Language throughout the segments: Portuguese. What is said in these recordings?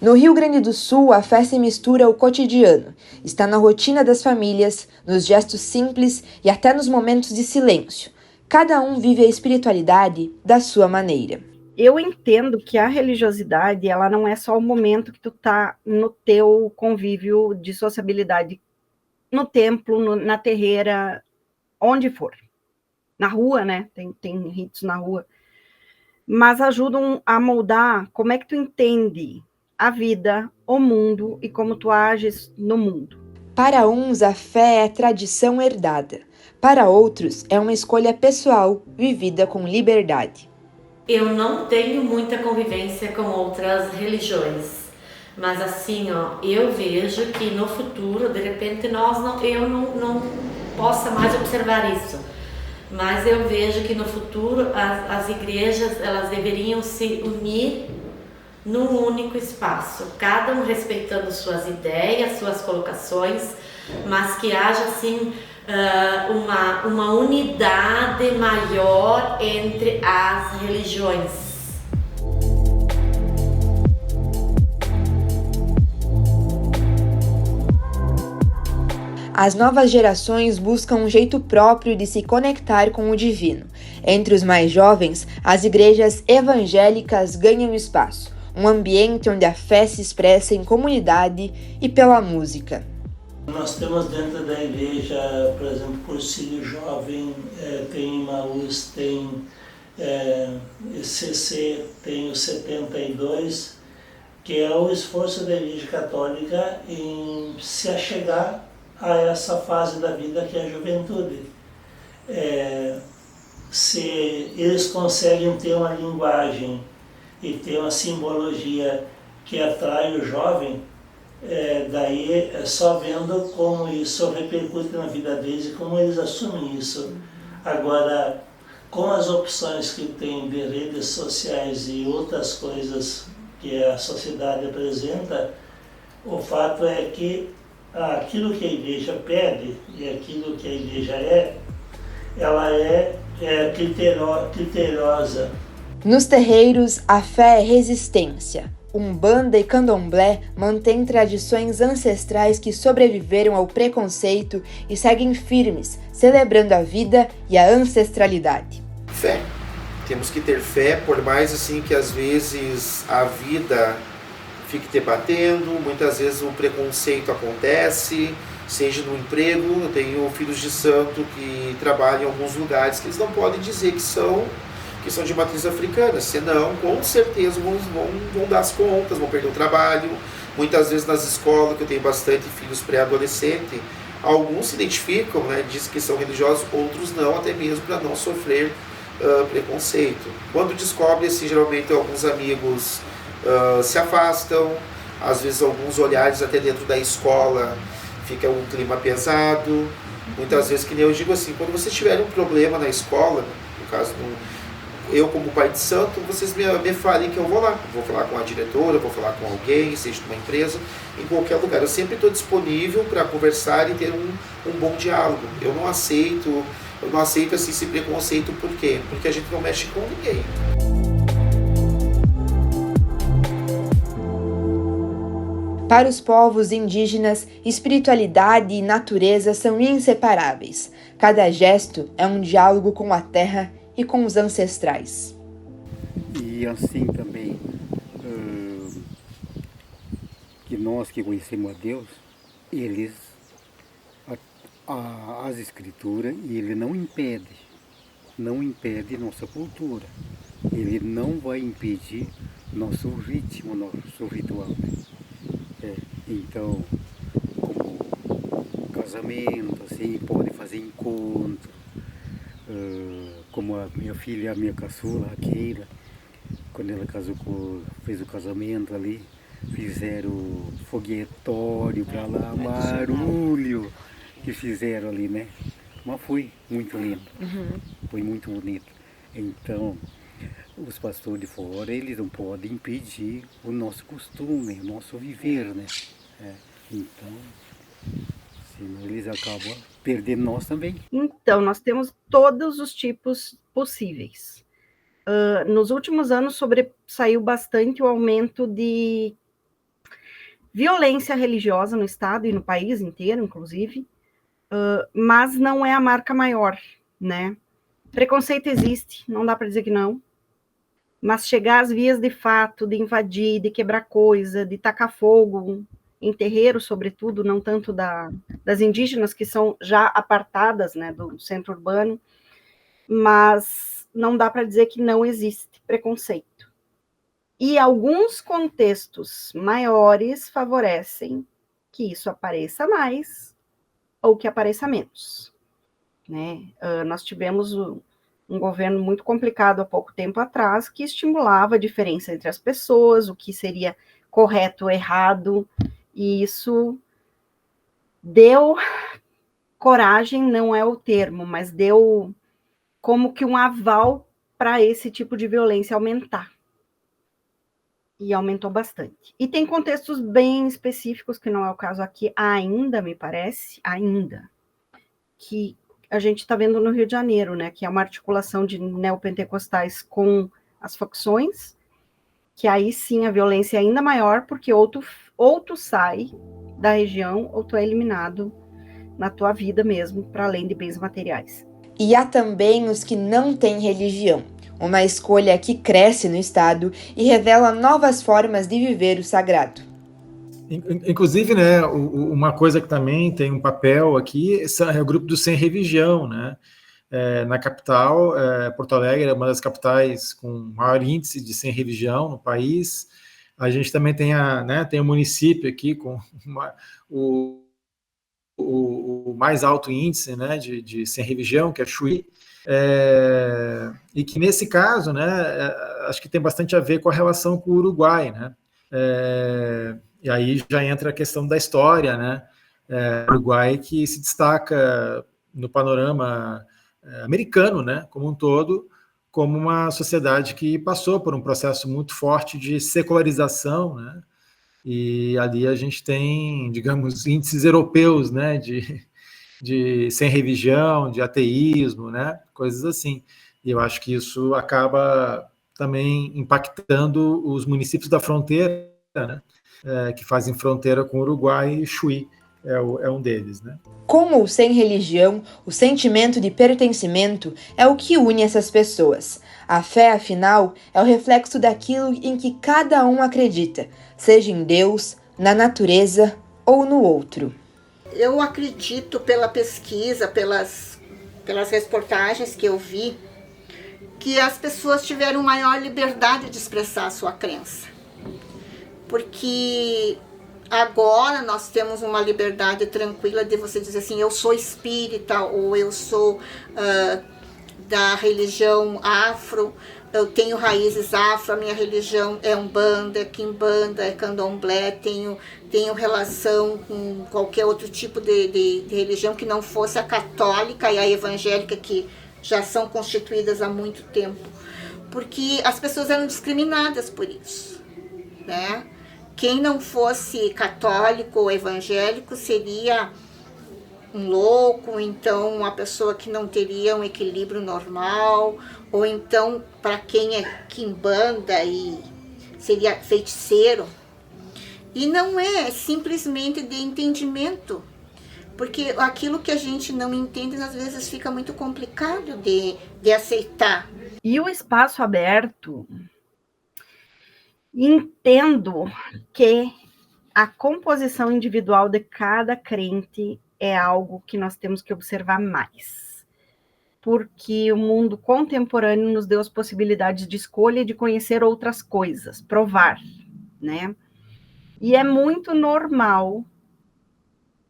No Rio Grande do Sul, a fé se mistura ao cotidiano. Está na rotina das famílias, nos gestos simples e até nos momentos de silêncio. Cada um vive a espiritualidade da sua maneira. Eu entendo que a religiosidade, ela não é só o momento que tu tá no teu convívio de sociabilidade, no templo, na terreira, onde for. Na rua, né? Tem ritos na rua. Mas ajudam a moldar como é que tu entende a vida, o mundo e como tu ages no mundo. Para uns, a fé é tradição herdada. Para outros, é uma escolha pessoal, vivida com liberdade. Eu não tenho muita convivência com outras religiões, mas assim, ó, eu vejo que no futuro, de repente, eu não possa mais observar isso. Mas eu vejo que no futuro as igrejas elas deveriam se unir num único espaço, cada um respeitando suas ideias, suas colocações, mas que haja assim uma unidade maior entre as religiões. As novas gerações buscam um jeito próprio de se conectar com o divino. Entre os mais jovens, as igrejas evangélicas ganham espaço, um ambiente onde a fé se expressa em comunidade e pela música. Nós temos dentro da igreja, por exemplo, Cursilho Jovem, tem Imaús, tem CC, tem o 72, que é o esforço da Igreja Católica em se achegar a essa fase da vida que é a juventude. Se eles conseguem ter uma linguagem e ter uma simbologia que atrai o jovem, daí é só vendo como isso repercute na vida deles e como eles assumem isso. Agora, com as opções que tem de redes sociais e outras coisas que a sociedade apresenta, o fato é que aquilo que a igreja pede e aquilo que a igreja ela é criteriosa. Nos terreiros, a fé é resistência. Umbanda e Candomblé mantêm tradições ancestrais que sobreviveram ao preconceito e seguem firmes, celebrando a vida e a ancestralidade. Fé. Temos que ter fé, por mais assim que às vezes a vida fique debatendo, muitas vezes o preconceito acontece, seja no emprego. Eu tenho filhos de santo que trabalham em alguns lugares que eles não podem dizer que são de matriz africana, senão com certeza vão dar as contas, vão perder o trabalho. Muitas vezes nas escolas, que eu tenho bastante filhos pré-adolescentes, alguns se identificam, né, dizem que são religiosos, outros não, até mesmo para não sofrer preconceito. Quando descobre, assim, geralmente alguns amigos se afastam, às vezes alguns olhares até dentro da escola fica um clima pesado. Muitas vezes, que nem eu digo assim, quando vocês tiverem um problema na escola, no caso eu como pai de santo, vocês me falem que eu vou lá. Vou falar com a diretora, vou falar com alguém, seja numa empresa, em qualquer lugar. Eu sempre estou disponível para conversar e ter um bom diálogo. Eu não aceito assim, esse preconceito. Por quê? Porque a gente não mexe com ninguém. Para os povos indígenas, espiritualidade e natureza são inseparáveis. Cada gesto é um diálogo com a terra e com os ancestrais. E assim também, que nós que conhecemos a Deus, as escrituras, ele não impede nossa cultura. Ele não vai impedir nosso ritmo, nosso ritual. Então, como casamento, assim, pode fazer encontro. Como a minha filha, a minha caçula, a Keila, quando ela fez o casamento ali, fizeram foguetório para lá, barulho que fizeram ali, né? Mas foi muito lindo, foi muito bonito. Então, os pastores de fora, eles não podem impedir o nosso costume, o nosso viver, né? Então, senão eles acabam perdendo nós também. Então, nós temos todos os tipos possíveis. Nos últimos anos, saiu bastante o aumento de violência religiosa no Estado e no país inteiro, inclusive, mas não é a marca maior, né? Preconceito existe, não dá para dizer que não, mas chegar às vias de fato, de invadir, de quebrar coisa, de tacar fogo, em terreiro, sobretudo, não tanto das indígenas, que são já apartadas, né, do centro urbano, mas não dá para dizer que não existe preconceito. E alguns contextos maiores favorecem que isso apareça mais ou que apareça menos, né? Nós tivemos um governo muito complicado há pouco tempo atrás, que estimulava a diferença entre as pessoas, o que seria correto ou errado, e isso deu coragem, não é o termo, mas deu como que um aval para esse tipo de violência aumentar. E aumentou bastante. E tem contextos bem específicos, que não é o caso aqui ainda, me parece, que a gente está vendo no Rio de Janeiro, né, que é uma articulação de neopentecostais com as facções, que aí sim a violência é ainda maior, porque ou tu sai da região, ou tu é eliminado na tua vida mesmo, para além de bens materiais. E há também os que não têm religião, uma escolha que cresce no Estado e revela novas formas de viver o sagrado. Inclusive, né, uma coisa que também tem um papel aqui é o grupo do Sem Religião, né? Na capital, Porto Alegre é uma das capitais com maior índice de sem religião no país. A gente também tem tem um município aqui com o mais alto índice, né, de sem religião, que é Chuí, e que nesse caso, né, acho que tem bastante a ver com a relação com o Uruguai, né? E aí já entra a questão da história, né? O Uruguai que se destaca no panorama americano, né, como um todo, como uma sociedade que passou por um processo muito forte de secularização, né? E ali a gente tem, digamos, índices europeus, né, de sem religião, de ateísmo, né, coisas assim. E eu acho que isso acaba também impactando os municípios da fronteira, né, que fazem fronteira com o Uruguai, e Chuí é um deles, né. Com ou sem religião, o sentimento de pertencimento é o que une essas pessoas. A fé, afinal, é o reflexo daquilo em que cada um acredita, seja em Deus, na natureza ou no outro. Eu acredito, pela pesquisa, pelas reportagens que eu vi, que as pessoas tiveram maior liberdade de expressar a sua crença. Porque agora nós temos uma liberdade tranquila de você dizer assim, eu sou espírita, ou eu sou da religião afro, eu tenho raízes afro, a minha religião é Umbanda, é Quimbanda, é Candomblé, tenho relação com qualquer outro tipo de religião que não fosse a católica e a evangélica, que já são constituídas há muito tempo. Porque as pessoas eram discriminadas por isso, né? Quem não fosse católico ou evangélico seria um louco, então uma pessoa que não teria um equilíbrio normal, ou então para quem é quimbanda e seria feiticeiro. E não é simplesmente de entendimento, porque aquilo que a gente não entende às vezes fica muito complicado de aceitar. E o espaço aberto, entendo que a composição individual de cada crente é algo que nós temos que observar mais, porque o mundo contemporâneo nos deu as possibilidades de escolha e de conhecer outras coisas, provar, né? E é muito normal,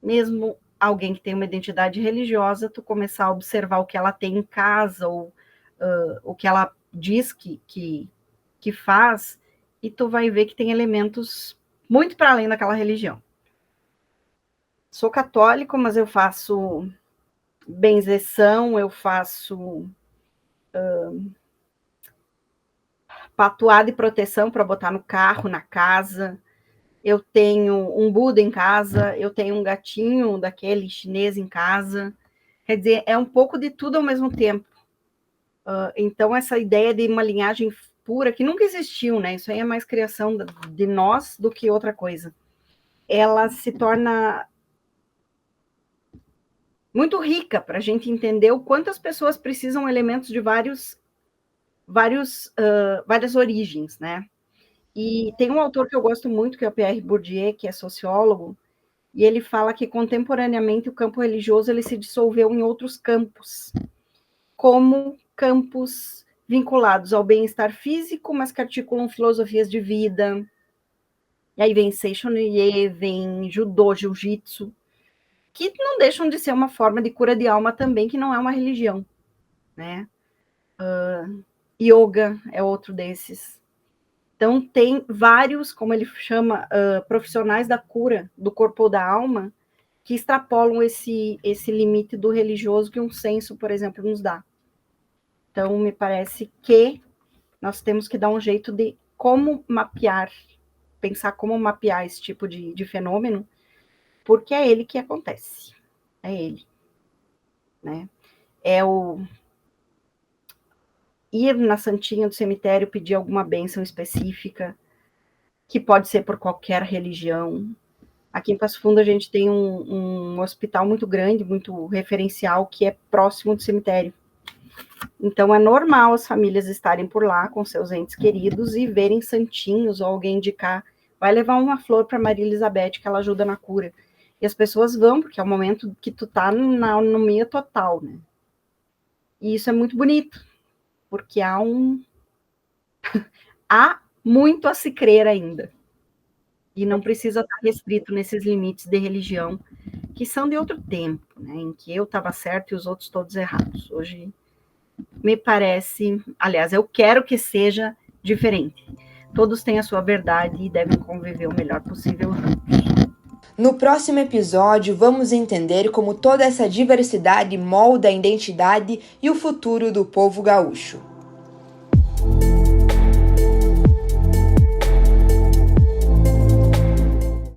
mesmo alguém que tem uma identidade religiosa, tu começar a observar o que ela tem em casa, ou o que ela diz que faz, e tu vai ver que tem elementos muito para além daquela religião. Sou católico, mas eu faço benzeção, eu faço patuá de proteção para botar no carro, na casa. Eu tenho um Buda em casa, eu tenho um gatinho daquele chinês em casa. Quer dizer, é um pouco de tudo ao mesmo tempo. Então, essa ideia de uma linhagem pura, que nunca existiu, né? Isso aí é mais criação de nós do que outra coisa. ela se torna muito rica para a gente entender o quanto as pessoas precisam elementos de várias origens, né? E tem um autor que eu gosto muito, que é o Pierre Bourdieu, que é sociólogo, e ele fala que contemporaneamente o campo religioso ele se dissolveu em outros campos, como campos vinculados ao bem-estar físico, mas que articulam filosofias de vida. E aí vem Seishon-Rye, vem Judô, Jiu-Jitsu, que não deixam de ser uma forma de cura de alma também, que não é uma religião, né? Yoga é outro desses. Então, tem vários, como ele chama, profissionais da cura do corpo ou da alma, que extrapolam esse limite do religioso que um censo, por exemplo, nos dá. Então, me parece que nós temos que dar um jeito de como mapear, pensar como mapear esse tipo de fenômeno, porque é ele que acontece. É ele. Né? É o ir na santinha do cemitério, pedir alguma bênção específica, que pode ser por qualquer religião. Aqui em Passo Fundo a gente tem um hospital muito grande, muito referencial, que é próximo do cemitério. Então é normal as famílias estarem por lá com seus entes queridos e verem santinhos ou alguém indicar, vai levar uma flor para Maria Elizabeth, que ela ajuda na cura. E as pessoas vão, porque é o momento que tu tá no meio total, né? E isso é muito bonito, porque há muito a se crer ainda. E não precisa estar restrito nesses limites de religião, que são de outro tempo, né? Em que eu estava certo e os outros todos errados. Hoje, me parece... Aliás, eu quero que seja diferente. Todos têm a sua verdade e devem conviver o melhor possível juntos. No próximo episódio, vamos entender como toda essa diversidade molda a identidade e o futuro do povo gaúcho.